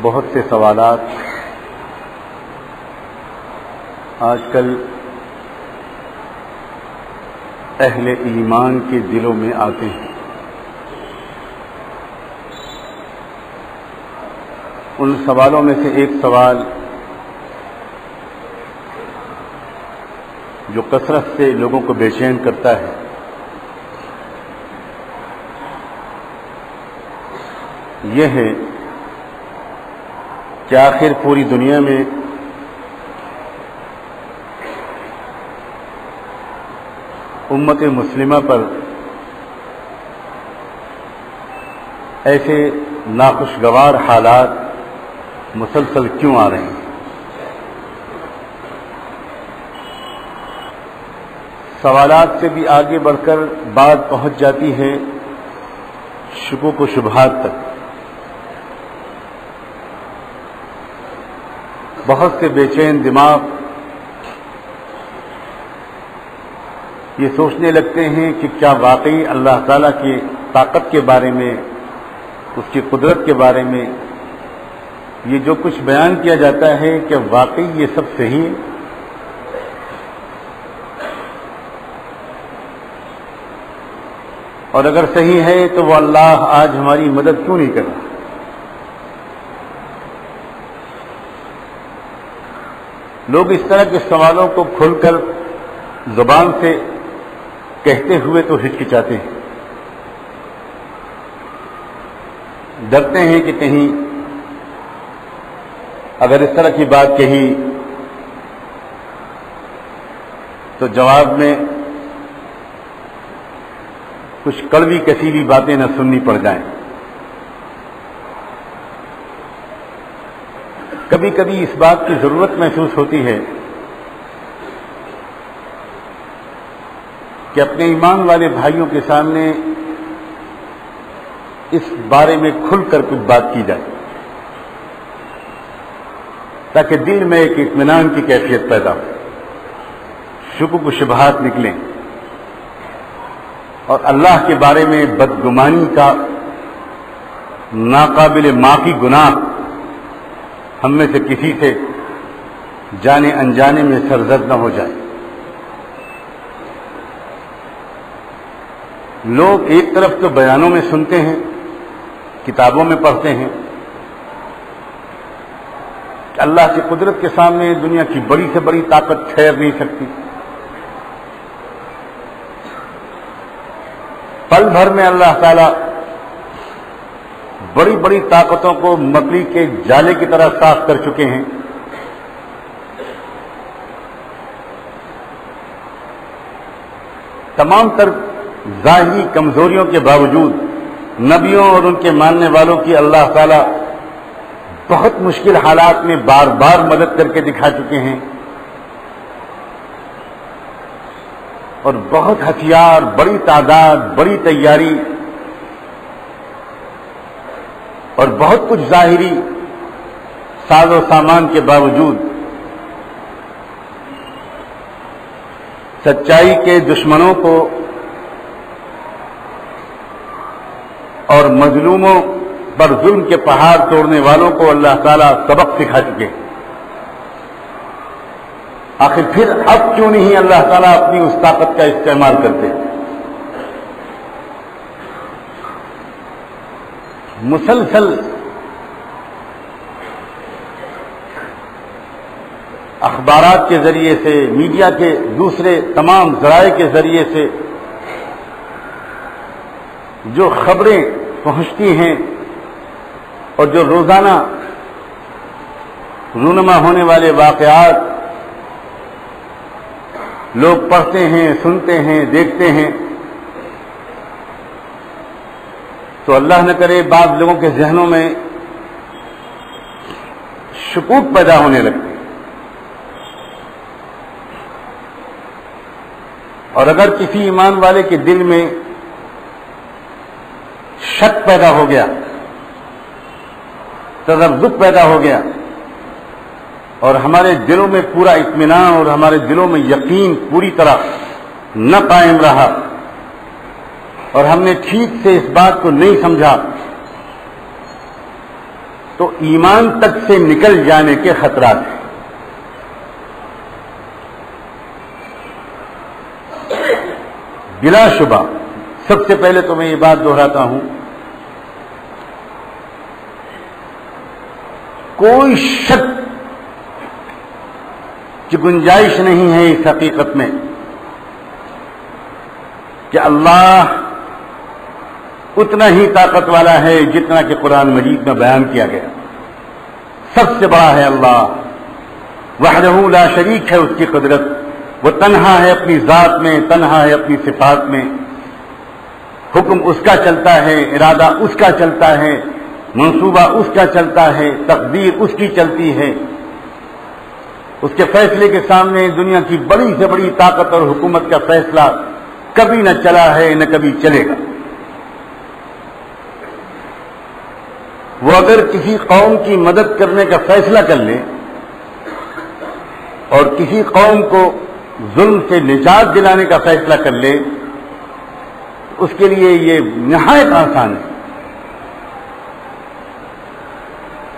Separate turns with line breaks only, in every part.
بہت سے سوالات آج کل اہل ایمان کے دلوں میں آتے ہیں۔ ان سوالوں میں سے ایک سوال جو کثرت سے لوگوں کو بے چین کرتا ہے یہ ہے کہ آخر پوری دنیا میں امت مسلمہ پر ایسے ناخوشگوار حالات مسلسل کیوں آ رہے ہیں؟ سوالات سے بھی آگے بڑھ کر بات پہنچ جاتی ہے شکوک و شبہات تک۔ بہت سے بے چین دماغ یہ سوچنے لگتے ہیں کہ کیا واقعی اللہ تعالیٰ کی طاقت کے بارے میں، اس کی قدرت کے بارے میں یہ جو کچھ بیان کیا جاتا ہے کہ واقعی یہ سب صحیح ہے؟ اور اگر صحیح ہے تو وہ اللہ آج ہماری مدد کیوں نہیں کر رہا؟ لوگ اس طرح کے سوالوں کو کھل کر زبان سے کہتے ہوئے تو ہچکچاتے ہیں، ڈرتے ہیں کہ کہیں اگر اس طرح کی بات کہی تو جواب میں کچھ کڑوی کسیلی باتیں نہ سننی پڑ جائیں۔ کبھی کبھی اس بات کی ضرورت محسوس ہوتی ہے کہ اپنے ایمان والے بھائیوں کے سامنے اس بارے میں کھل کر کچھ بات کی جائے تاکہ دل میں ایک اطمینان کی کیفیت پیدا ہو، شکوک و شبہات نکلیں اور اللہ کے بارے میں بدگمانی کا ناقابل معافی گناہ ہم میں سے کسی سے جانے انجانے میں سرزد نہ ہو جائے۔ لوگ ایک طرف تو بیانوں میں سنتے ہیں، کتابوں میں پڑھتے ہیں کہ اللہ کی قدرت کے سامنے دنیا کی بڑی سے بڑی طاقت ٹھہر نہیں سکتی، پل بھر میں اللہ تعالی بڑی بڑی طاقتوں کو مکڑی کے جالے کی طرح صاف کر چکے ہیں۔ تمام تر ظاہری کمزوریوں کے باوجود نبیوں اور ان کے ماننے والوں کی اللہ تعالی بہت مشکل حالات میں بار بار مدد کر کے دکھا چکے ہیں، اور بہت ہتھیار، بڑی تعداد، بڑی تیاری اور بہت کچھ ظاہری ساز و سامان کے باوجود سچائی کے دشمنوں کو اور مظلوموں پر ظلم کے پہاڑ توڑنے والوں کو اللہ تعالیٰ سبق سکھا چکے۔ آخر پھر اب کیوں نہیں اللہ تعالیٰ اپنی اس طاقت کا استعمال کرتے؟ مسلسل اخبارات کے ذریعے سے، میڈیا کے دوسرے تمام ذرائع کے ذریعے سے جو خبریں پہنچتی ہیں اور جو روزانہ رونما ہونے والے واقعات لوگ پڑھتے ہیں، سنتے ہیں، دیکھتے ہیں، تو اللہ نہ کرے بعض لوگوں کے ذہنوں میں شکوک پیدا ہونے لگتے ہیں، اور اگر کسی ایمان والے کے دل میں شک پیدا ہو گیا، تذبذب پیدا ہو گیا، اور ہمارے دلوں میں پورا اطمینان اور ہمارے دلوں میں یقین پوری طرح نہ قائم رہا، اور ہم نے ٹھیک سے اس بات کو نہیں سمجھا تو ایمان تک سے نکل جانے کے خطرات ہیں. بلا شبہ سب سے پہلے تو میں یہ بات دہراتا ہوں، کوئی شک کی گنجائش نہیں ہے اس حقیقت میں کہ اللہ اتنا ہی طاقت والا ہے جتنا کہ قرآن مجید میں بیان کیا گیا. سب سے بڑا ہے اللہ، وحدہ لا شریک ہے اس کی قدرت. وہ تنہا ہے اپنی ذات میں، تنہا ہے اپنی صفات میں. حکم اس کا چلتا ہے، ارادہ اس کا چلتا ہے، منصوبہ اس کا چلتا ہے، تقدیر اس کی چلتی ہے. اس کے فیصلے کے سامنے دنیا کی بڑی سے بڑی طاقت اور حکومت کا فیصلہ کبھی نہ چلا ہے نہ کبھی چلے گا. وہ اگر کسی قوم کی مدد کرنے کا فیصلہ کر لے اور کسی قوم کو ظلم سے نجات دلانے کا فیصلہ کر لے، اس کے لیے یہ نہایت آسان ہے.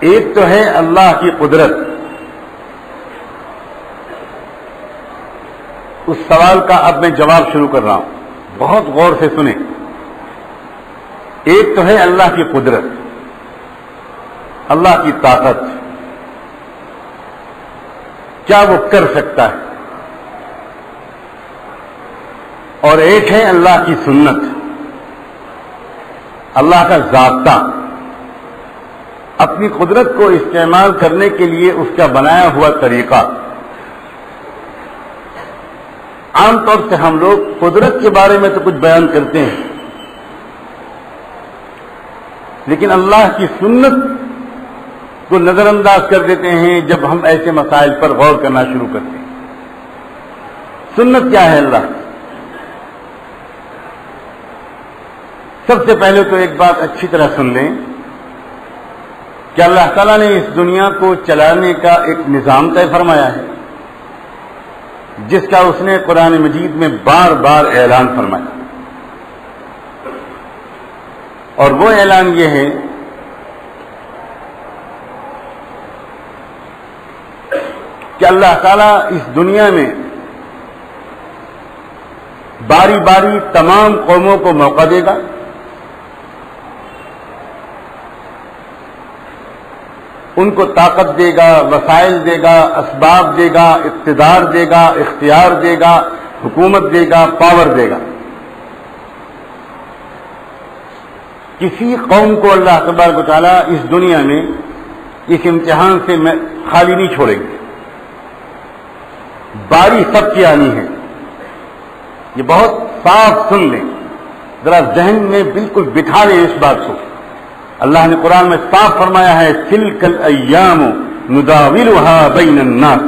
ایک تو ہے اللہ کی قدرت. اس سوال کا اب میں جواب شروع کر رہا ہوں، بہت غور سے سنیں. ایک تو ہے اللہ کی قدرت، اللہ کی طاقت، کیا وہ کر سکتا ہے. اور ایک ہے اللہ کی سنت، اللہ کا ضابطہ، اپنی قدرت کو استعمال کرنے کے لیے اس کا بنایا ہوا طریقہ. عام طور سے ہم لوگ قدرت کے بارے میں تو کچھ بیان کرتے ہیں، لیکن اللہ کی سنت کو نظر انداز کر دیتے ہیں جب ہم ایسے مسائل پر غور کرنا شروع کرتے ہیں. سنت کیا ہے اللہ کی؟ سب سے پہلے تو ایک بات اچھی طرح سن لیں کہ اللہ تعالیٰ نے اس دنیا کو چلانے کا ایک نظام طے فرمایا ہے، جس کا اس نے قرآن مجید میں بار بار اعلان فرمایا. اور وہ اعلان یہ ہے کہ اللہ تعالیٰ اس دنیا میں باری باری تمام قوموں کو موقع دے گا. ان کو طاقت دے گا، وسائل دے گا، اسباب دے گا، اقتدار دے گا، اختیار دے گا، حکومت دے گا، پاور دے گا. کسی قوم کو اللہ تبارک و تعالیٰ اس دنیا میں اس امتحان سے خالی نہیں چھوڑیں گے. باری سب کی آنی ہے. یہ بہت صاف سن لیں، ذرا ذہن میں بالکل بٹھا لیں اس بات کو. اللہ نے قرآن میں صاف فرمایا ہے تلک الایام نداولها بین الناس،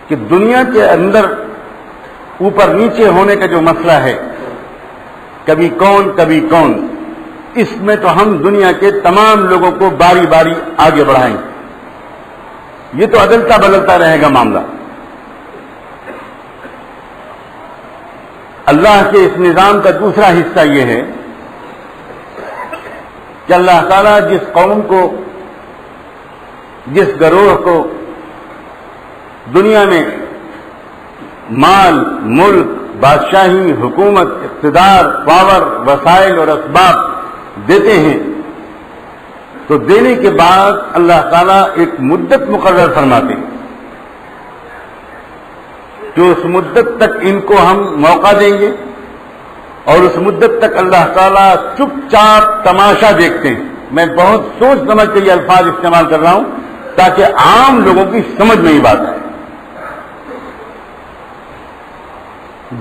کہ دنیا کے اندر اوپر نیچے ہونے کا جو مسئلہ ہے، کبھی کون کبھی کون، اس میں تو ہم دنیا کے تمام لوگوں کو باری باری آگے بڑھائیں گے. یہ تو عدلتا بدلتا رہے گا معاملہ. اللہ کے اس نظام کا دوسرا حصہ یہ ہے کہ اللہ تعالیٰ جس قوم کو، جس گروہ کو دنیا میں مال، ملک، بادشاہی، حکومت، اقتدار، پاور، وسائل اور اسباب دیتے ہیں، تو دینے کے بعد اللہ تعالیٰ ایک مدت مقرر فرماتے ہیں کہ اس مدت تک ان کو ہم موقع دیں گے، اور اس مدت تک اللہ تعالیٰ چپ چاپ تماشا دیکھتے ہیں. میں بہت سوچ سمجھ کے یہ الفاظ استعمال کر رہا ہوں تاکہ عام لوگوں کی سمجھ میں یہ بات آئے.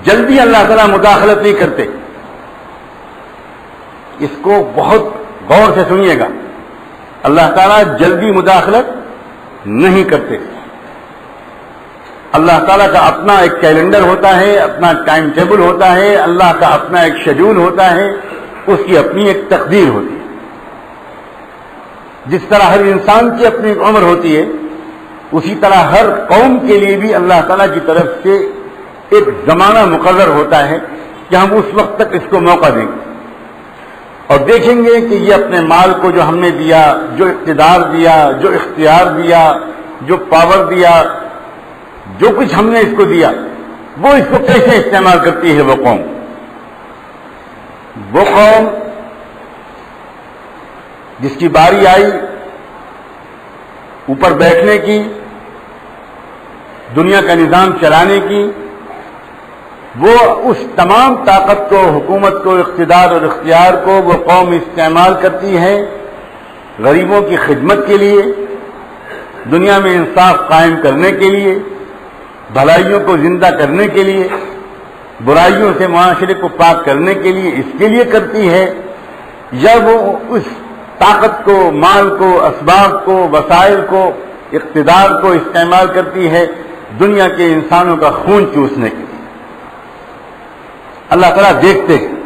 جلدی اللہ تعالیٰ مداخلت نہیں کرتے. اس کو بہت غور سے سنیے گا. اللہ تعالیٰ جلدی مداخلت نہیں کرتے. اللہ تعالیٰ کا اپنا ایک کیلنڈر ہوتا ہے، اپنا ٹائم ٹیبل ہوتا ہے، اللہ کا اپنا ایک شیڈول ہوتا ہے، اس کی اپنی ایک تقدیر ہوتی ہے. جس طرح ہر انسان کی اپنی ایک عمر ہوتی ہے، اسی طرح ہر قوم کے لیے بھی اللہ تعالیٰ کی طرف سے ایک زمانہ مقرر ہوتا ہے کہ ہم اس وقت تک اس کو موقع دیں گے. اور دیکھیں گے کہ یہ اپنے مال کو جو ہم نے دیا، جو اقتدار دیا، جو اختیار دیا، جو پاور دیا، جو کچھ ہم نے اس کو دیا، وہ اس کو کیسے استعمال کرتی ہے وہ قوم جس کی باری آئی اوپر بیٹھنے کی، دنیا کا نظام چلانے کی، وہ اس تمام طاقت کو، حکومت کو، اقتدار اور اختیار کو وہ قوم استعمال کرتی ہے غریبوں کی خدمت کے لیے، دنیا میں انصاف قائم کرنے کے لیے، بھلائیوں کو زندہ کرنے کے لیے، برائیوں سے معاشرے کو پاک کرنے کے لیے، اس کے لیے کرتی ہے، یا وہ اس طاقت کو، مال کو، اسباب کو، وسائل کو، اقتدار کو استعمال کرتی ہے دنیا کے انسانوں کا خون چوسنے کے لیے۔ اللہ تعالیٰ دیکھتے ہیں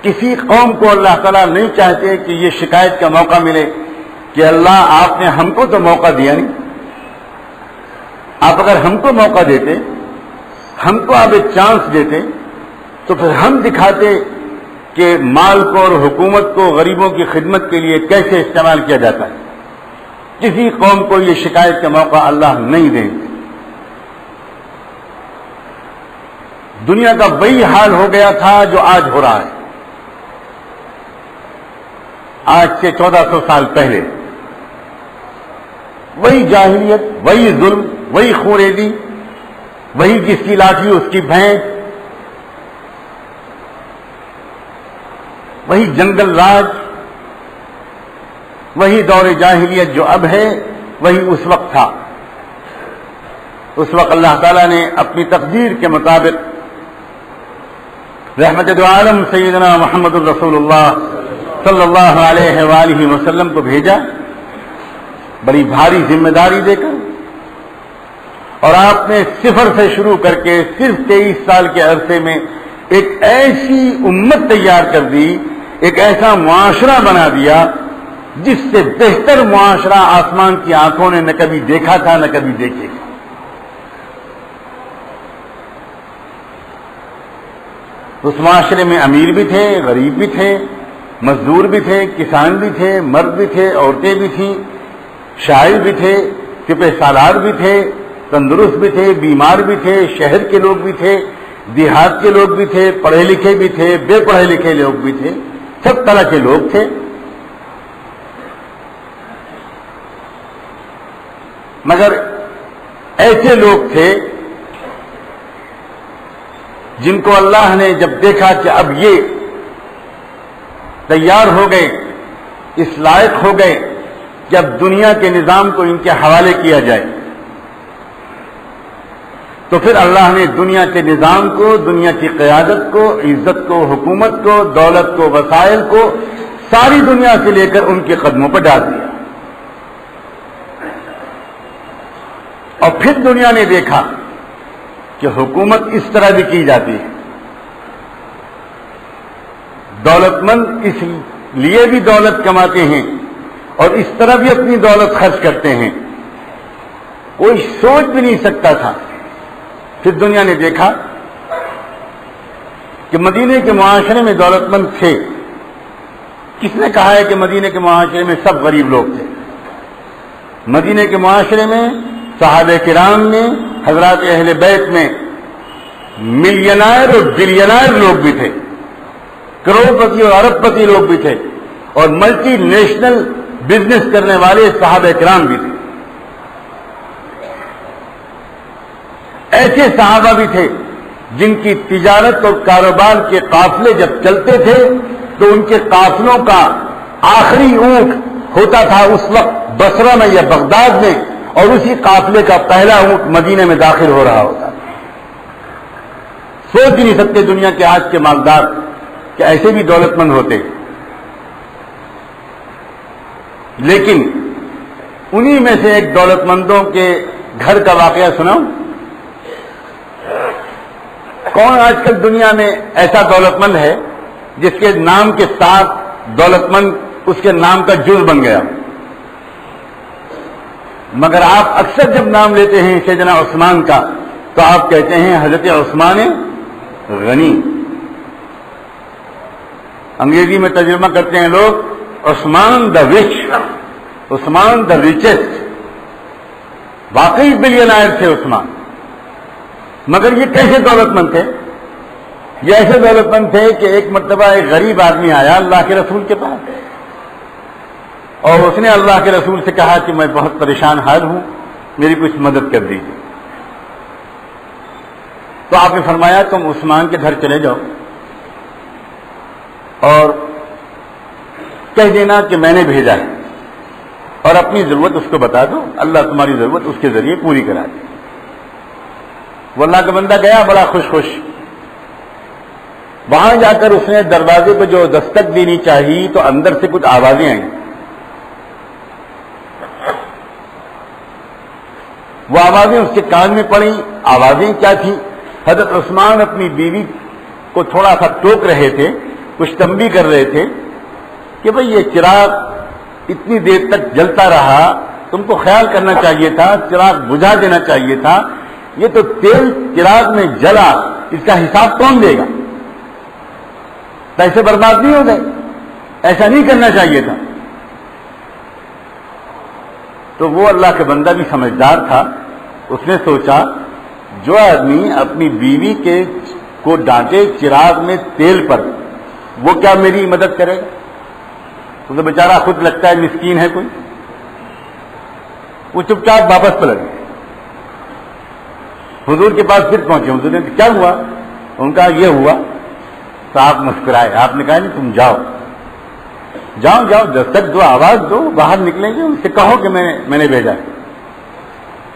کسی قوم کو اللہ تعالیٰ نہیں چاہتے کہ یہ شکایت کا موقع ملے کہ اللہ آپ نے ہم کو تو موقع دیا نہیں، آپ اگر ہم کو موقع دیتے، ہم کو آپ ایک چانس دیتے تو پھر ہم دکھاتے کہ مال کو اور حکومت کو غریبوں کی خدمت کے لیے کیسے استعمال کیا جاتا ہے۔ کسی قوم کو یہ شکایت کا موقع اللہ نہیں دیں گے۔ دنیا کا وہی حال ہو گیا تھا جو آج ہو رہا ہے، آج سے 1400 سال پہلے وہی جاہلیت، وہی ظلم، وہی خوریزی، وہی جس کی لاٹھی اس کی بھینس، وہی جنگل راج، وہی دور جاہلیت جو اب ہے وہی اس وقت تھا۔ اس وقت اللہ تعالیٰ نے اپنی تقدیر کے مطابق رحمت دو عالم سیدنا محمد الرسول اللہ صلی اللہ علیہ وآلہ وسلم کو بھیجا بڑی بھاری ذمہ داری دے کر، اور آپ نے صفر سے شروع کر کے صرف 23 سال کے عرصے میں ایک ایسی امت تیار کر دی، ایک ایسا معاشرہ بنا دیا جس سے بہتر معاشرہ آسمان کی آنکھوں نے نہ کبھی دیکھا تھا نہ کبھی دیکھے گا۔ اس معاشرے میں امیر بھی تھے، غریب بھی تھے، مزدور بھی تھے، کسان بھی تھے، مرد بھی تھے، عورتیں بھی تھیں، شاعر بھی تھے، سپہ سالار بھی تھے، تندرست بھی تھے، بیمار بھی تھے، شہر کے لوگ بھی تھے، دیہات کے لوگ بھی تھے، پڑھے لکھے بھی تھے، بے پڑھے لکھے لوگ بھی تھے، سب طرح کے لوگ تھے۔ مگر ایسے لوگ تھے جن کو اللہ نے جب دیکھا کہ اب یہ تیار ہو گئے، اس لائق ہو گئے کہ اب دنیا کے نظام کو ان کے حوالے کیا جائے، تو پھر اللہ نے دنیا کے نظام کو، دنیا کی قیادت کو، عزت کو، حکومت کو، دولت کو، وسائل کو ساری دنیا سے لے کر ان کے قدموں پر ڈال دیا۔ اور پھر دنیا نے دیکھا کہ حکومت اس طرح بھی کی جاتی ہے، دولت مند اس لیے بھی دولت کماتے ہیں اور اس طرح بھی اپنی دولت خرچ کرتے ہیں، کوئی سوچ بھی نہیں سکتا تھا۔ پھر دنیا نے دیکھا کہ مدینے کے معاشرے میں دولت مند تھے۔ کس نے کہا ہے کہ مدینے کے معاشرے میں سب غریب لوگ تھے؟ مدینے کے معاشرے میں صحابہ کرام میں، حضرات اہل بیت میں ملینائر اور بلینائر لوگ بھی تھے، کروڑ پتی اور ارب پتی لوگ بھی تھے، اور ملٹی نیشنل بزنس کرنے والے صحابہ کرام بھی تھے۔ ایسے صحابہ بھی تھے جن کی تجارت اور کاروبار کے قافلے جب چلتے تھے تو ان کے قافلوں کا آخری اونٹ ہوتا تھا اس وقت بصرہ میں یا بغداد میں، اور اسی قافلے کا پہلا اونٹ مدینے میں داخل ہو رہا ہوتا۔ سوچ ہی نہیں سکتے دنیا کے آج کے مالدار کہ ایسے بھی دولت مند ہوتے، لیکن انہی میں سے ایک دولت مندوں کے گھر کا واقعہ سناؤں۔ کون آج کل دنیا میں ایسا دولت مند ہے جس کے نام کے ساتھ دولت مند اس کے نام کا جز بن گیا؟ مگر آپ اکثر جب نام لیتے ہیں سیدنا عثمان کا تو آپ کہتے ہیں حضرت عثمان غنی، انگریزی میں ترجمہ کرتے ہیں لوگ عثمان the rich, Usman the richest, واقعی بلینائر تھے عثمان. مگر یہ کیسے دولت مند تھے؟ یہ ایسے دولت مند تھے کہ ایک مرتبہ ایک غریب آدمی آیا اللہ کے رسول کے پاس اور اس نے اللہ کے رسول سے کہا کہ میں بہت پریشان حال ہوں، میری کچھ مدد کر دیجیے. تو آپ نے فرمایا تم عثمان کے گھر چلے جاؤ اور کہہ دینا کہ میں نے بھیجا ہے اور اپنی ضرورت اس کو بتا دو، اللہ تمہاری ضرورت اس کے ذریعے پوری کرا دے. وہ اللہ کا بندہ گیا بڑا خوش خوش. وہاں جا کر اس نے دروازے پہ جو دستک دینی چاہیے تو اندر سے کچھ آوازیں آئیں. وہ آوازیں اس کے کان میں پڑیں. آوازیں کیا تھیں؟ حضرت عثمان اپنی بیوی کو تھوڑا سا ٹوک رہے تھے، کچھ تنبیہ کر رہے تھے کہ بھئی یہ چراغ اتنی دیر تک جلتا رہا، تم کو خیال کرنا چاہیے تھا، چراغ بجھا دینا چاہیے تھا. یہ تو تیل چراغ میں جلا، اس کا حساب کون دے گا؟ پیسے برباد نہیں ہو گئے، ایسا نہیں کرنا چاہیے تھا. تو وہ اللہ کا بندہ بھی سمجھدار تھا. اس نے سوچا جو آدمی اپنی بیوی کو ڈانٹے چراغ میں تیل پر، وہ کیا میری مدد کرے گا؟ تو بیچارہ خود لگتا ہے مسکین ہے کوئی. وہ چپ چاپ واپس پلٹ گئے. حضور کے پاس پھر پہنچے. حضور نے کیا ہوا؟ ان کا یہ ہوا. تو آپ مسکرائے. آپ نے کہا نہیں تم جاؤ جاؤ جاؤ، دستک دو، آواز دو، باہر نکلیں گے، ان سے کہو کہ میں نے بھیجا ہے.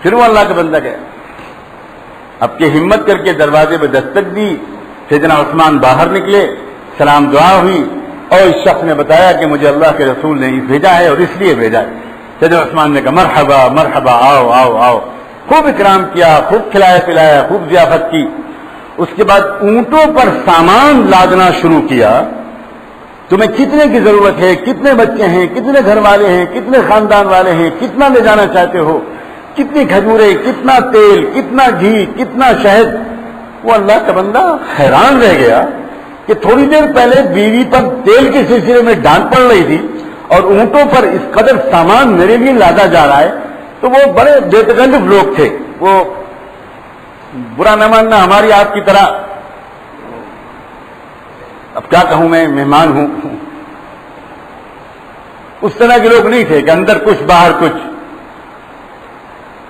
پھر وہ اللہ کا بندہ گیا، اب کہ ہمت کر کے دروازے پہ دستک دی. سیدنا عثمان باہر نکلے، سلام دعا ہوئی اور اس شخص نے بتایا کہ مجھے اللہ کے رسول نے بھیجا ہے اور اس لیے بھیجا ہے. سیدنا عثمان نے کہا مرحبا مرحبا، آؤ آؤ آؤ. خوب اکرام کیا، خوب کھلایا پلایا، خوب ضیافت کی. اس کے بعد اونٹوں پر سامان لادنا شروع کیا. تمہیں کتنے کی ضرورت ہے، کتنے بچے ہیں، کتنے گھر والے ہیں، کتنے خاندان والے ہیں، کتنا لے جانا چاہتے ہو، کتنی کھجورے، کتنا تیل، کتنا گھی، کتنا شہد. وہ اللہ کا بندہ حیران رہ گیا کہ تھوڑی دیر پہلے بیوی پر تیل کے سلسلے میں ڈانٹ پڑ رہی تھی اور اونٹوں پر اس قدر سامان میرے لیے لادا جا رہا ہے. تو وہ بڑے بے تکلف لوگ تھے. وہ برا نہ ماننا، ہماری آپ کی طرح، اب کیا کہوں میں، مہمان ہوں، اس طرح کے لوگ نہیں تھے کہ اندر کچھ باہر کچھ.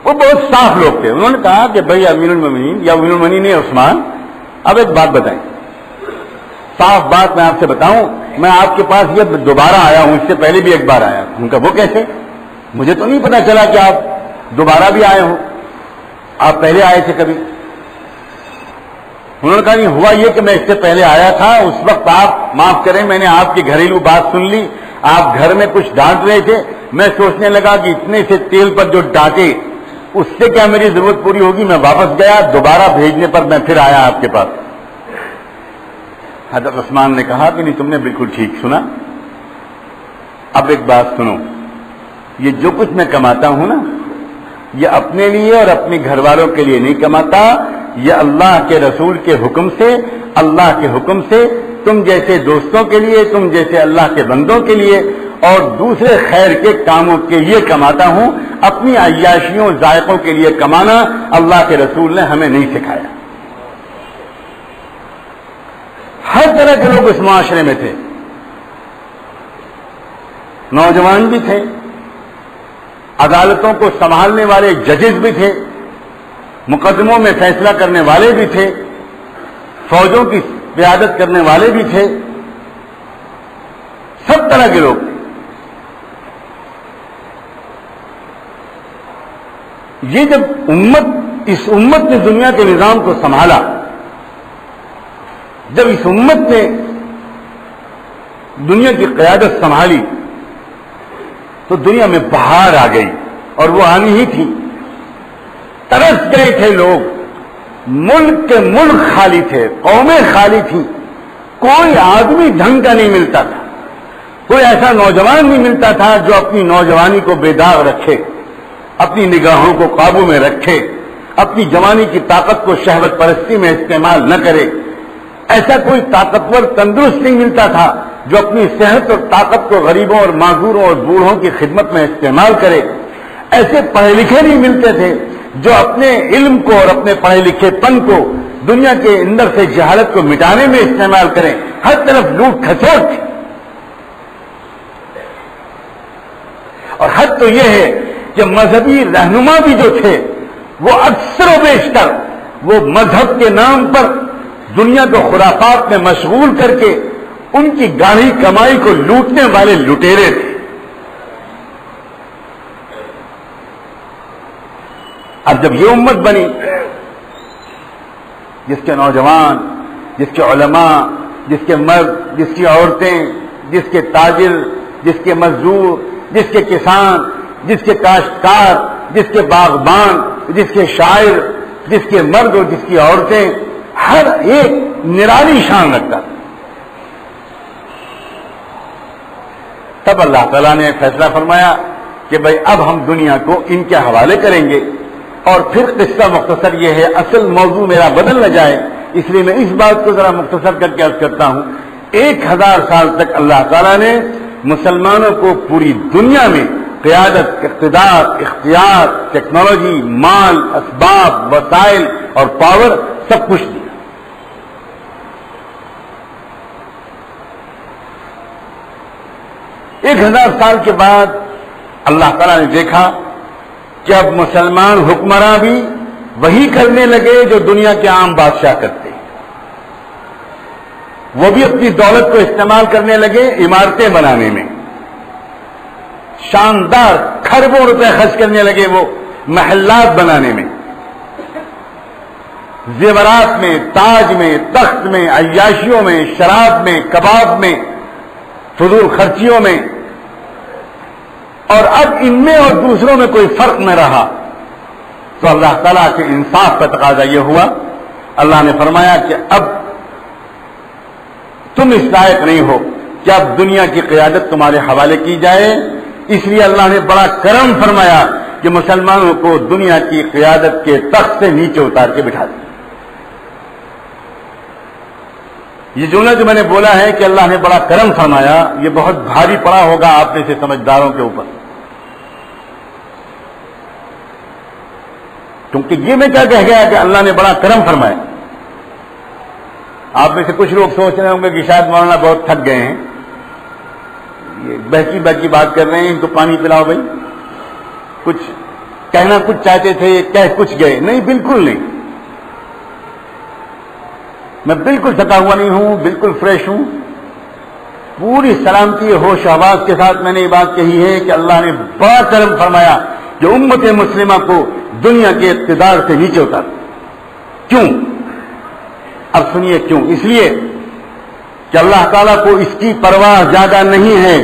وہ بہت صاف لوگ تھے. انہوں نے کہا کہ بھائی امیر المومنین یا امیر المومنین عثمان، اب ایک بات بتائیں، صاف بات میں آپ سے بتاؤں، میں آپ کے پاس یہ دوبارہ آیا ہوں، اس سے پہلے بھی ایک بار آیا. ان کا وہ کیسے؟ مجھے تو نہیں پتا چلا کہ آپ دوبارہ بھی آئے ہوں، آپ پہلے آئے تھے کبھی؟ انہوں نے کہا نہیں، ہوا یہ کہ میں اس سے پہلے آیا تھا، اس وقت آپ معاف کریں میں نے آپ کی گھریلو بات سن لی، آپ گھر میں کچھ ڈانٹ رہے تھے، میں سوچنے لگا کہ اتنے سے تیل پر جو ڈانٹے اس سے کیا میری ضرورت پوری ہوگی. میں واپس گیا، دوبارہ بھیجنے پر میں پھر آیا آپ کے پاس. حضرت عثمان نے کہا کہ نہیں، تم نے بالکل ٹھیک سنا. اب ایک بات سنو، یہ جو کچھ میں کماتا ہوں نا، یہ اپنے لیے اور اپنے گھر والوں کے لیے نہیں کماتا، یہ اللہ کے رسول کے حکم سے، اللہ کے حکم سے، تم جیسے دوستوں کے لیے، تم جیسے اللہ کے بندوں کے لیے اور دوسرے خیر کے کاموں کے لیے کماتا ہوں. اپنی عیاشیوں ذائقوں کے لیے کمانا اللہ کے رسول نے ہمیں نہیں سکھایا. ہر طرح کے لوگ اس معاشرے میں تھے. نوجوان بھی تھے، عدالتوں کو سنبھالنے والے ججز بھی تھے، مقدموں میں فیصلہ کرنے والے بھی تھے، فوجوں کی قیادت کرنے والے بھی تھے. سب طرح کے لوگ تھے. یہ جب اس امت نے دنیا کے نظام کو سنبھالا، جب اس امت نے دنیا کی قیادت سنبھالی تو دنیا میں بہار آ گئی، اور وہ آنی ہی تھی. ترس گئے تھے لوگ، ملک کے ملک خالی تھے، قومیں خالی تھیں، کوئی آدمی ڈھنگ کا نہیں ملتا تھا، کوئی ایسا نوجوان نہیں ملتا تھا جو اپنی نوجوانی کو بے داغ رکھے، اپنی نگاہوں کو قابو میں رکھے، اپنی جوانی کی طاقت کو شہوت پرستی میں استعمال نہ کرے. ایسا کوئی طاقتور تندرست نہیں ملتا تھا جو اپنی صحت اور طاقت کو غریبوں اور معذوروں اور بوڑھوں کی خدمت میں استعمال کرے. ایسے پڑھے لکھے نہیں ملتے تھے جو اپنے علم کو اور اپنے پڑھے لکھے پن کو دنیا کے اندر سے جہالت کو مٹانے میں استعمال کریں. ہر طرف لوٹ کھسوٹ تھی. اور حد تو یہ ہے کہ مذہبی رہنما بھی جو تھے وہ اکثر و بیشتر وہ مذہب کے نام پر دنیا کو خرافات میں مشغول کر کے ان کی گاڑھی کمائی کو لوٹنے والے لٹیرے تھے. اب جب یہ امت بنی جس کے نوجوان، جس کے علماء، جس کے مرد، جس کی عورتیں، جس کے تاجر، جس کے مزدور، جس کے کسان، جس کے کاشتکار، جس کے باغبان، جس کے شاعر، جس کے مرد اور جس کی عورتیں، ہر ایک نرالی شان رکھتا تھا. تب اللہ تعالیٰ نے فیصلہ فرمایا کہ بھائی اب ہم دنیا کو ان کے حوالے کریں گے. اور پھر قصہ مختصر یہ ہے، اصل موضوع میرا بدل نہ جائے اس لیے میں اس بات کو ذرا مختصر کر کے عرض کرتا ہوں. 1000 سال تک اللہ تعالیٰ نے مسلمانوں کو پوری دنیا میں قیادت، اقتدار، اختیار، ٹیکنالوجی، مال، اسباب، وسائل اور پاور سب کچھ دیا. ایک 1000 سال کے بعد اللہ تعالیٰ نے دیکھا کہ اب مسلمان حکمراں بھی وہی کرنے لگے جو دنیا کے عام بادشاہ کرتے. وہ بھی اپنی دولت کو استعمال کرنے لگے عمارتیں بنانے میں. شاندار کھربوں روپے خرچ کرنے لگے وہ محلات بنانے میں، زیورات میں، تاج میں، تخت میں، عیاشیوں میں، شراب میں، کباب میں، فضول خرچیوں میں. اور اب ان میں اور دوسروں میں کوئی فرق نہ رہا. تو اللہ تعالیٰ کے انصاف کا تقاضا یہ ہوا، اللہ نے فرمایا کہ اب تم اس لائق نہیں ہو کہ اب دنیا کی قیادت تمہارے حوالے کی جائے. اس لیے اللہ نے بڑا کرم فرمایا کہ مسلمانوں کو دنیا کی قیادت کے تخت سے نیچے اتار کے بٹھا دیا. یہ جملہ جو میں نے بولا ہے کہ اللہ نے بڑا کرم فرمایا، یہ بہت بھاری پڑا ہوگا آپ میں سے سمجھداروں کے اوپر. کیونکہ یہ میں کیا کہہ گیا کہ اللہ نے بڑا کرم فرمایا. آپ میں سے کچھ لوگ سوچ رہے ہوں گے کہ شاید مولانا بہت تھک گئے ہیں، یہ بہکی بہکی بات کر رہے ہیں، ان کو پانی پلاؤ بھائی. کچھ کہنا کچھ چاہتے تھے، کہہ کچھ گئے. نہیں، بالکل نہیں. میں بالکل تھکا ہوا نہیں ہوں، بالکل فریش ہوں. پوری سلامتی ہوش آواز کے ساتھ میں نے یہ بات کہی ہے کہ اللہ نے بڑا کرم فرمایا کہ امت مسلمہ کو دنیا کے اقتدار سے نیچے اتار. کیوں؟ اب سنیے کیوں. اس لیے کہ اللہ تعالیٰ کو اس کی پرواہ زیادہ نہیں ہے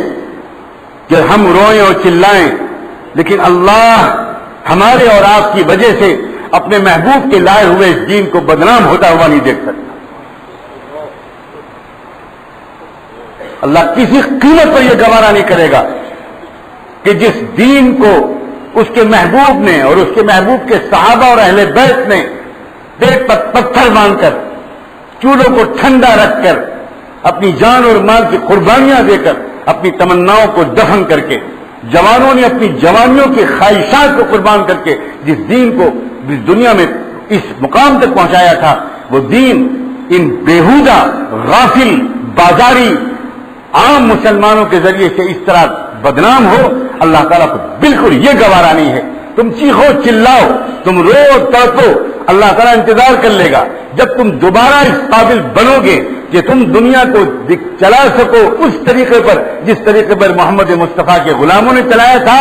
کہ ہم روئیں اور چلائیں، لیکن اللہ ہمارے اور آپ کی وجہ سے اپنے محبوب کے لائے ہوئے اس دین کو بدنام ہوتا ہوا نہیں دیکھ سکتا. اللہ کسی قیمت پر یہ گوارا نہیں کرے گا کہ جس دین کو اس کے محبوب نے اور اس کے محبوب کے صحابہ اور اہل بیت نے پیٹ پر پتھر باندھ کر، چولہوں کو ٹھنڈا رکھ کر، اپنی جان اور مال کی قربانیاں دے کر، اپنی تمناؤں کو دفن کر کے، جوانوں نے اپنی جوانیوں کی خواہشات کو قربان کر کے جس دین کو اس دنیا میں اس مقام تک پہنچایا تھا، وہ دین ان بیہودہ، غافل، بازاری عام مسلمانوں کے ذریعے سے اس طرح بدنام ہو، اللہ تعالیٰ کو بالکل یہ گوارا نہیں ہے. تم چیخو چلاؤ، تم رو تڑپو، اللہ تعالیٰ انتظار کر لے گا جب تم دوبارہ اس قابل بنو گے کہ تم دنیا کو چلا سکو اس طریقے پر جس طریقے پر محمد مصطفیٰ کے غلاموں نے چلایا تھا.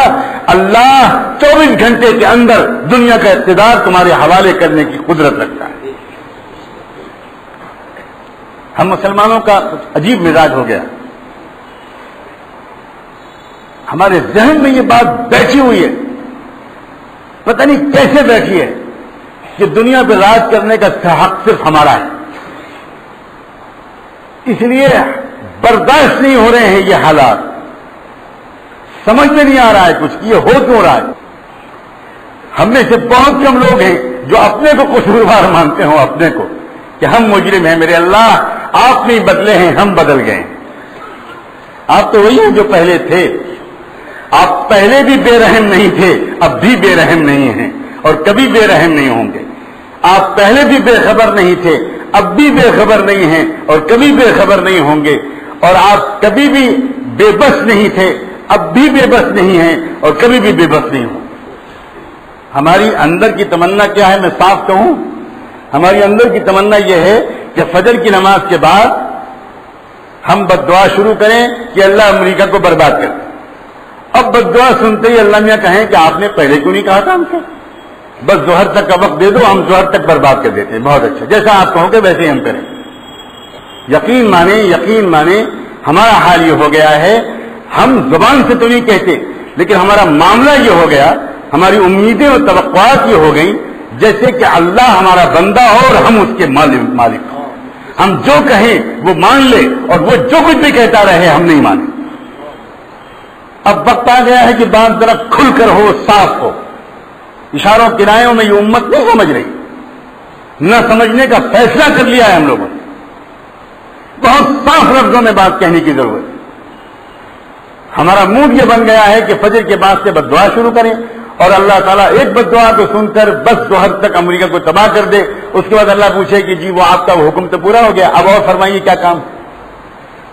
اللہ 24 گھنٹے کے اندر دنیا کا اقتدار تمہارے حوالے کرنے کی قدرت رکھتا ہے. ہم مسلمانوں کا عجیب مزاج ہو گیا. ہمارے ذہن میں یہ بات بیٹھی ہوئی ہے، پتہ نہیں کیسے بیٹھی ہے، کہ دنیا پہ راج کرنے کا حق صرف ہمارا ہے. اس لیے برداشت نہیں ہو رہے ہیں یہ حالات. سمجھ میں نہیں آ رہا ہے کچھ کہ یہ ہو کیوں رہا ہے. ہم میں سے بہت کم لوگ ہیں جو اپنے کو قصوروار مانتے ہوں، اپنے کو کہ ہم مجرم ہیں. میرے اللہ، آپ نہیں بدلے ہیں، ہم بدل گئے. آپ تو وہی ہیں جو پہلے تھے. آپ پہلے بھی بے رحم نہیں تھے, اب بھی بے رحم نہیں ہیں, اور کبھی بے رحم نہیں ہوں گے. آپ پہلے بھی بے خبر نہیں تھے, اب بھی بے خبر نہیں ہیں, اور کبھی بے خبر نہیں ہوں گے. اور آپ کبھی بھی بے بس نہیں تھے, اب بھی بے بس نہیں ہیں, اور کبھی بھی بے بس نہیں ہوں. ہماری اندر کی تمنا کیا ہے, میں صاف کہوں, ہماری اندر کی تمنا یہ ہے کہ فجر کی نماز کے بعد ہم بد دعا شروع کریں کہ اللہ امریکہ کو برباد کر. اب بد دعا سنتے ہی اللہ میاں کہیں کہ آپ نے پہلے کیوں نہیں کہا تھا ہم سے, بس ظہر تک کا وقت دے دو, ہم ظہر تک برباد کر دیتے ہیں. بہت اچھا, جیسا آپ کہو گے ویسے ہی ہم کریں. یقین مانیں ہمارا حال یہ ہو گیا ہے, ہم زبان سے تو نہیں کہتے, لیکن ہمارا معاملہ یہ ہو گیا, ہماری امیدیں اور توقعات یہ ہو گئیں جیسے کہ اللہ ہمارا بندہ ہو اور ہم اس کے مالک ہوں. ہم جو کہیں وہ مان لے, اور وہ جو کچھ بھی کہتا رہے ہم نہیں مانیں. اب وقت آ گیا ہے کہ بات ذرا کھل کر ہو, صاف ہو. اشاروں کنایوں میں یہ امت نہیں سمجھ رہی, نہ سمجھنے کا فیصلہ کر لیا ہے ہم لوگوں نے. بہت صاف لفظوں میں بات کہنے کی ضرورت ہے. ہمارا موڈ یہ بن گیا ہے کہ فجر کے بعد سے بد دعا شروع کریں, اور اللہ تعالیٰ ایک بد دعا کو سن کر بس ظہر تک امریکہ کو تباہ کر دے. اس کے بعد اللہ پوچھے کہ جی وہ آپ کا حکم تو پورا ہو گیا, اب اور فرمائیے کیا کام.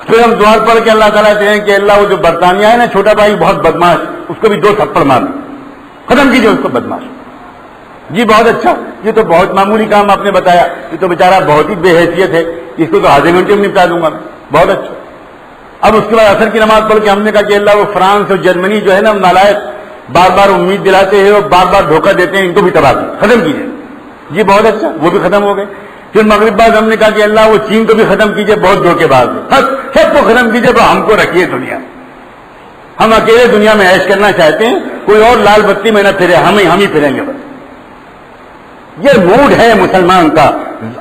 پھر ہم ظہر پڑھ کے اللہ تعالیٰ کہیں کہ اللہ وہ جو برطانیہ ہے نا چھوٹا بھائی بہت بدماش, اس کو بھی 2 تھپڑ مار دیں, ختم کیجیے اس کو بدماش. جی بہت اچھا, یہ تو بہت معمولی کام آپ نے بتایا, یہ تو بیچارہ بہت ہی بے حیثیت ہے, اس کو تو آدھے گھنٹے میں نپٹا دوں گا میں. بہت اچھا. اب اس کے بعد عصر کی نماز پڑھ کے ہم نے کہا کہ اللہ وہ فرانس اور جرمنی جو ہے نا نالائق, بار بار امید دلاتے ہیں اور بار بار دھوکہ دیتے ہیں, ان کو بھی تباہ ختم کیجیے. جی بہت اچھا, وہ بھی ختم ہو گئے. پھر مغرب بعد ہم نے کہا کہ اللہ وہ چین کو بھی ختم کیجیے, بہت دھوکے باز ہے, سب کو ختم کیجیے, تو ہم کو رکھیے دنیا. ہم اکیلے دنیا میں عیش کرنا چاہتے ہیں, کوئی اور لال بتی میں نہ پھرے, ہم ہی پھریں گے بس. یہ موڈ ہے مسلمان کا,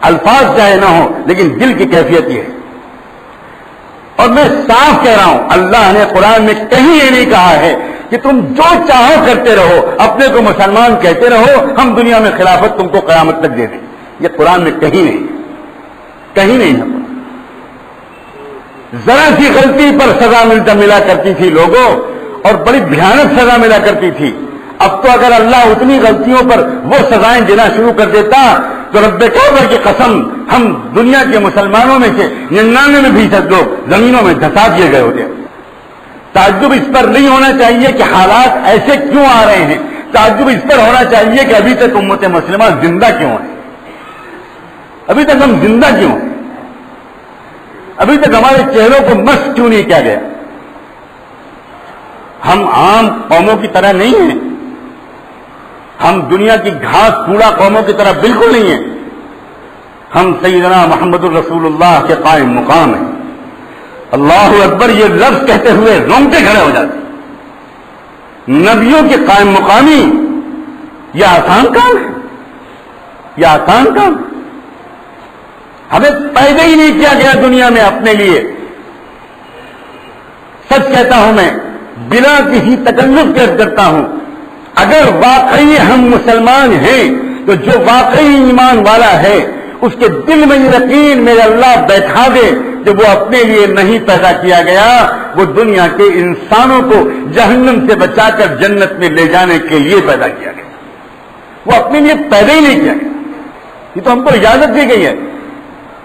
الفاظ چاہے نہ ہو لیکن دل کی کیفیت یہ ہے. اور میں صاف کہہ رہا ہوں, اللہ نے قرآن میں کہیں یہ نہیں کہا ہے کہ تم جو چاہو کرتے رہو, اپنے کو مسلمان کہتے رہو, ہم دنیا میں خلافت تم کو قیامت تک دے دیں. یہ قرآن میں کہیں نہیں ہے. ذرا سی غلطی پر سزا ملا کرتی تھی لوگوں, اور بڑی بھیانک سزا ملا کرتی تھی. اب تو اگر اللہ اتنی غلطیوں پر وہ سزائیں دینا شروع کر دیتا تو رب کعبہ کی قسم ہم دنیا کے مسلمانوں میں سے 99% لوگ زمینوں میں دھسا دیے گئے ہوتے. تعجب اس پر نہیں ہونا چاہیے کہ حالات ایسے کیوں آ رہے ہیں, تعجب اس پر ہونا چاہیے کہ ابھی تک امت مسلمہ زندہ کیوں ہے, ابھی تک ہم زندہ کیوں ہیں, ابھی تک ہمارے چہروں کو مست کیوں نہیں کیا گیا. ہم عام قوموں کی طرح نہیں ہیں, ہم دنیا کی گھاس کوڑا قوموں کی طرح بالکل نہیں ہیں. ہم سیدنا محمد الرسول اللہ کے قائم مقام ہیں. اللہ اکبر یہ لفظ کہتے ہوئے رونگٹے کھڑے ہو جاتے. نبیوں کے قائم مقامی یہ آسان کام ہے, یہ آسان کام. ہمیں پیدا ہی نہیں کیا گیا دنیا میں اپنے لیے. سچ کہتا ہوں میں, بلا کسی تکلف کے کرتا ہوں, اگر واقعی ہم مسلمان ہیں تو جو واقعی ایمان والا ہے اس کے دل میں یقین میرے اللہ بیٹھا دے کہ وہ اپنے لیے نہیں پیدا کیا گیا, وہ دنیا کے انسانوں کو جہنم سے بچا کر جنت میں لے جانے کے لیے پیدا کیا گیا. وہ اپنے لیے پیدا ہی نہیں کیا گیا. یہ تو ہم کو اجازت دی گئی ہے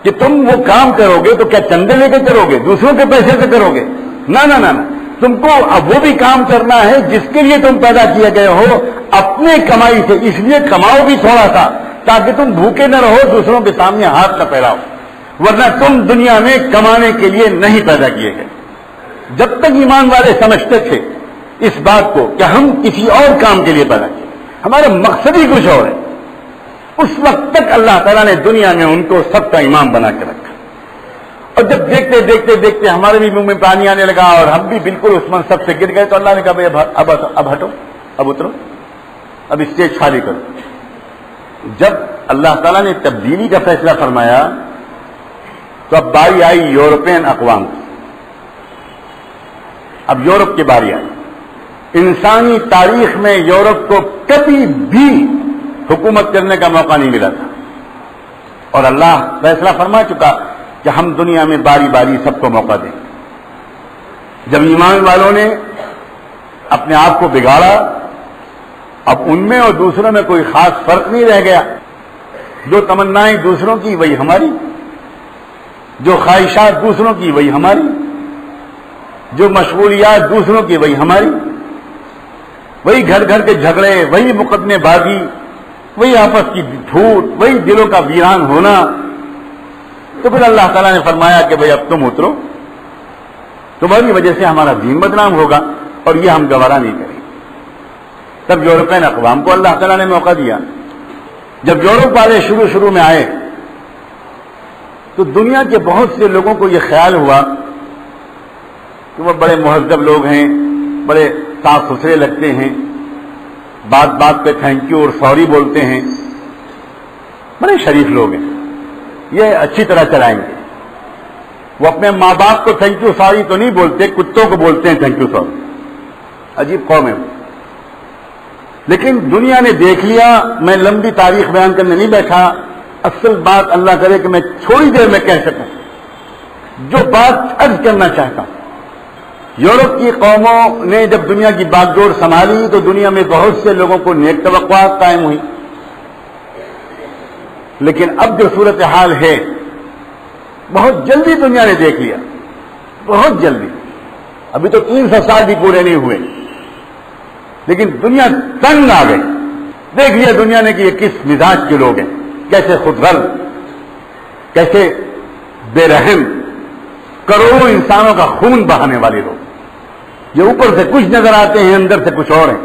کہ تم وہ کام کرو گے تو کیا چندے لے کے کرو گے, دوسروں کے پیسے سے کرو گے؟ نہ, تم کو اب وہ بھی کام کرنا ہے جس کے لیے تم پیدا کیے گئے ہو, اپنے کمائی سے. اس لیے کماؤ بھی تھوڑا سا تاکہ تم بھوکے نہ رہو, دوسروں کے سامنے ہاتھ نہ پھیلاؤ, ورنہ تم دنیا میں کمانے کے لیے نہیں پیدا کیے گئے. جب تک ایمان والے سمجھتے تھے اس بات کو کہ ہم کسی اور کام کے لیے پیدا کیے, ہمارا مقصد ہی کچھ اور ہے, اس وقت تک اللہ تعالیٰ نے دنیا میں ان کو سب کا امام بنا کے رکھا. اور جب دیکھتے ہمارے بھی منہ میں پانی آنے لگا اور ہم بھی بالکل اس منصب سے گر گئے, تو اللہ نے کہا بھائی اب ہٹو, اب اترو, اب اسٹیج خالی کرو. جب اللہ تعالیٰ نے تبدیلی کا فیصلہ فرمایا تو اب باری آئی یورپین اقوام کی. اب یورپ کی باری آئی. انسانی تاریخ میں یورپ کو کبھی بھی حکومت کرنے کا موقع نہیں ملا تھا, اور اللہ فیصلہ فرما چکا کہ ہم دنیا میں باری باری سب کو موقع دیں. جب ایمان والوں نے اپنے آپ کو بگاڑا، اب ان میں اور دوسروں میں کوئی خاص فرق نہیں رہ گیا، جو تمنائیں دوسروں کی وہی ہماری، جو خواہشات دوسروں کی وہی ہماری، جو مشغولیات دوسروں کی وہی ہماری، وہی گھر گھر کے جھگڑے، وہی مقدمے بازی، وہی آپس کی جھوٹ، وہی دلوں کا ویران ہونا۔ تو پھر اللہ تعالیٰ نے فرمایا کہ بھئی اب تم اترو، تمہاری وجہ سے ہمارا دین بدنام ہوگا اور یہ ہم گوارا نہیں کریں۔ تب یورپین اقوام کو اللہ تعالیٰ نے موقع دیا۔ جب یورپ والے شروع میں آئے تو دنیا کے بہت سے لوگوں کو یہ خیال ہوا کہ وہ بڑے مہذب لوگ ہیں، بڑے صاف ستھرے لگتے ہیں، بات بات پہ تھینک یو اور سوری بولتے ہیں، بڑے شریف لوگ ہیں، یہ اچھی طرح چلائیں گے۔ وہ اپنے ماں باپ کو تھینک یو سوری تو نہیں بولتے، کتوں کو بولتے ہیں تھینک یو سوری۔ عجیب قوم ہے۔ لیکن دنیا نے دیکھ لیا، میں لمبی تاریخ بیان کرنے نہیں بیٹھا، اصل بات اللہ کرے کہ میں تھوڑی دیر میں کہہ سکوں جو بات عرض کرنا چاہتا ہوں۔ یورپ کی قوموں نے جب دنیا کی باغ ڈور سنبھالی تو دنیا میں بہت سے لوگوں کو نیک توقعات قائم ہوئی، لیکن اب جو صورتحال ہے بہت جلدی دنیا نے دیکھ لیا، بہت جلدی، ابھی تو 300 سال بھی پورے نہیں ہوئے، لیکن دنیا تنگ آ گئی۔ دیکھ لیا دنیا نے کہ یہ کس مزاج کے لوگ ہیں، کیسے خود غرض، کیسے بے رحم، کروڑوں انسانوں کا خون بہانے والے لوگ، یہ اوپر سے کچھ نظر آتے ہیں اندر سے کچھ اور ہیں۔